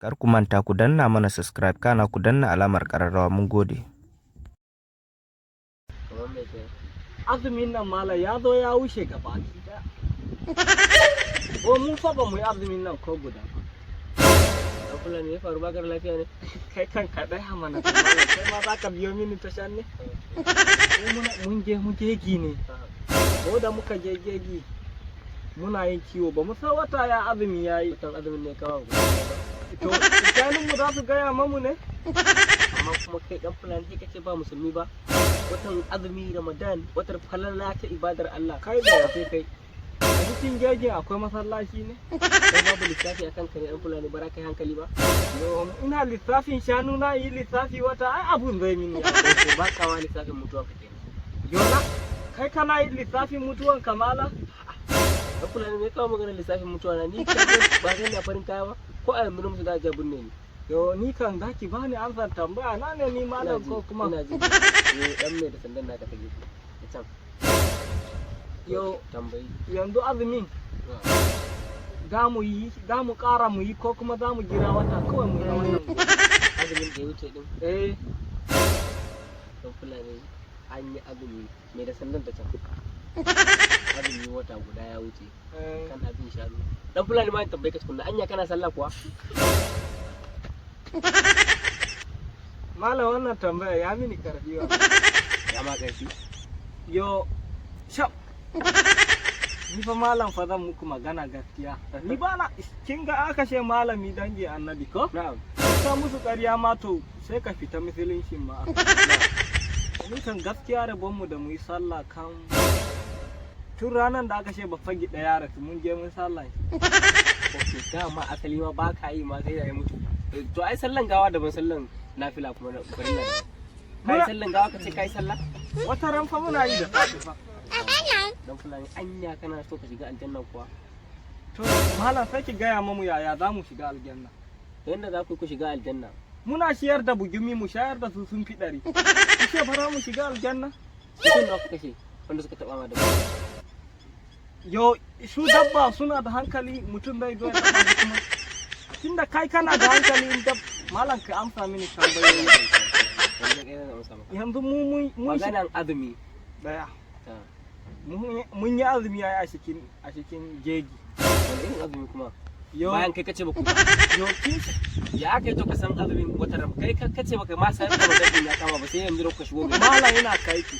Kar ku manta ku danna mana subscribe kana ku danna alamar ƙararrawa mun gode. Azumin nan mala ya zo ya wuce gaba ɗaya. Ko mun fa ba mu yi azumin nan ko guda ba. A Fulani ya faru bakar lafiya ne? Kai kan kaɗai hamana ta mala kai ma za ka biyo mini ta shan ne? Mun je gegi ne. Ko da muka je gegi muna yin kiwo ba mu san wata ya azumi ya yi. Watan azumin ne kawo. To mu za su gaya mamu ne? Amma kuma kai dan Fulani sai kace ba musulmi ba. Watan azumi Ramadan watar falala ta ibadar Allah. Kai da sai kai. A cikin gegin akwai masallaci ne? Kai babu lissafi akan kare dan Fulani bara kai hankali ba. Ina lissafin shanu na yi lissafi wata ai abun zai mini ya. Ba ka ma lissafin mutuwa kake. Yona kai kana yi lissafin mutuwan kamala? Dan Fulani me kawo magana lissafin mutuwa na ni kai ba zan da farin kaya ba ko a yanzu musu da jabun ne ni. Yo ni kan zaki bani amsar tambaya na ne ni malam ko kuma ina ji dan me da sandan naka take can. Yo tambayi yanzu azumin za mu ƙara mu yi ko kuma za mu jira wata kawai mu yi wannan azumin da ya wuce din. Dan Fulani an yi azumi me da sandan da can. Azumi wata guda ya wuce kan abin shanu. Dan Fulani ma tambaye ka tukunna anya kana sallah kuwa? Malam wannan tambaya ya mini karfi wa. Ya ma karfi. Yo shap ni fa malam fa zan muku magana gaskiya. Ni ba na kin ga aka ce malami dangi annabi ko? Na'am. Ka musu ƙarya ma to sai ka fita musulunci ma. Ni kan gaskiya rabon mu da mu yi sallah kan tun ranar da aka ce ba fagi ɗaya rasu mun je mun sallah. Ok dama asali ma ba ka yi ma sai da ya mutu. To ai sallan gawa daban sallan nafila kuma na farilla ne. Kai sallan gawa ka ce kai sallah? Wata ran fa muna yi da safe fa. Dan Fulani anya kana so ka shiga aljanna kuwa? To malam sai ki gaya mamu yaya za mu shiga aljanna. Yanda za ku shiga aljanna. Muna shiyar da bugumi mu shayar da su sun fi ɗari. Kike fara mu shiga aljanna? Mutum da kuka ce wanda suka taɓa ma da Yo su dabba suna da hankali mutum zai zo ya taɓa su kuma. Tunda kai kana da hankali in dab malam ka amsa mini tambayoyi. Yanzu mun maganan azumi daya. Mun yi azumi yayi a cikin jeji. Wanda irin azumi kuma? Bayan kai kace baku. Yo ya aka yi to ka san azumin wata ram kai kace baka ma san da mutum ya kama ba sai yanzu da kuka shigo. Malam yana kai ki.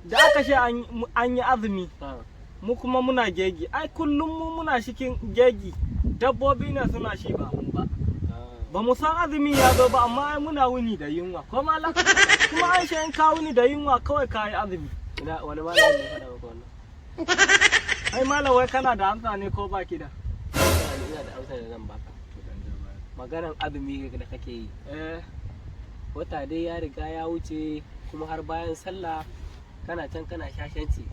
Da aka ce an yi azumi. Mu kuma muna jeji. Ai kullum mu muna cikin jeji. Dabbobi ne suna shi ba mu ba. Ba mu san azumi ya zo ba amma ai muna wuni da yunwa. Ko malam? Kuma an shi in ka wuni da yunwa kawai ka yi azumi. Ina wani malamin ne faɗa maka wannan? Ai malam wai kana da amsa ne ko baki da? Ina da amsa da zan baka. Maganan azumi da kake yi. Wata dai ya riga ya wuce kuma har bayan sallah kana can kana shashanci.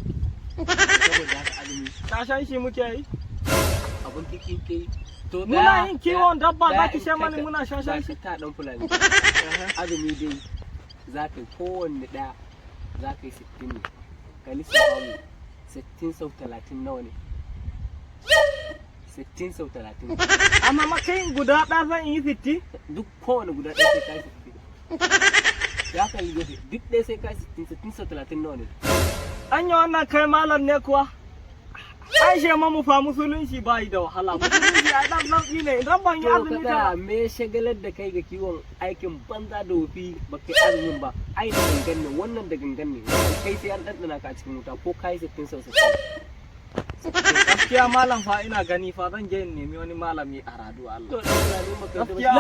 Saboda haka azumi. Shashanci muke yi? Abun kikin ke. To muna yin kiwon dabba za ki ce mani muna shashanci. Ta dan Fulani. Azumi dai za ka yi kowanne ɗaya za ka yi 60 ne. Ka lissafa mu 60 sau 30 nawa ne? 60 sau 30. Amma makai guda ɗaya zan yi 60? Duk kowane guda ɗaya sai ka yi 60. Ya ka yi gefe duk ɗaya sai ka yi 60 sau 30 nawa ne? Anya wannan kai malam ne kuwa? Aishe ma mu fa musulunci ba yi da wahala. Musulunci a ɗan sauƙi ne idan ban yi azumi da me shagalar da kai ga kiwon aikin banza da wofi ba kai azumin ba. Ai da gangan ne wannan da gangan ne. Kai sai an ɗanɗana ka cikin wuta ko kai 60 sau 60. Gaskiya malam fa ina gani fa zan je in nemi wani malami a radu Allah. To da Fulani maka gaskiya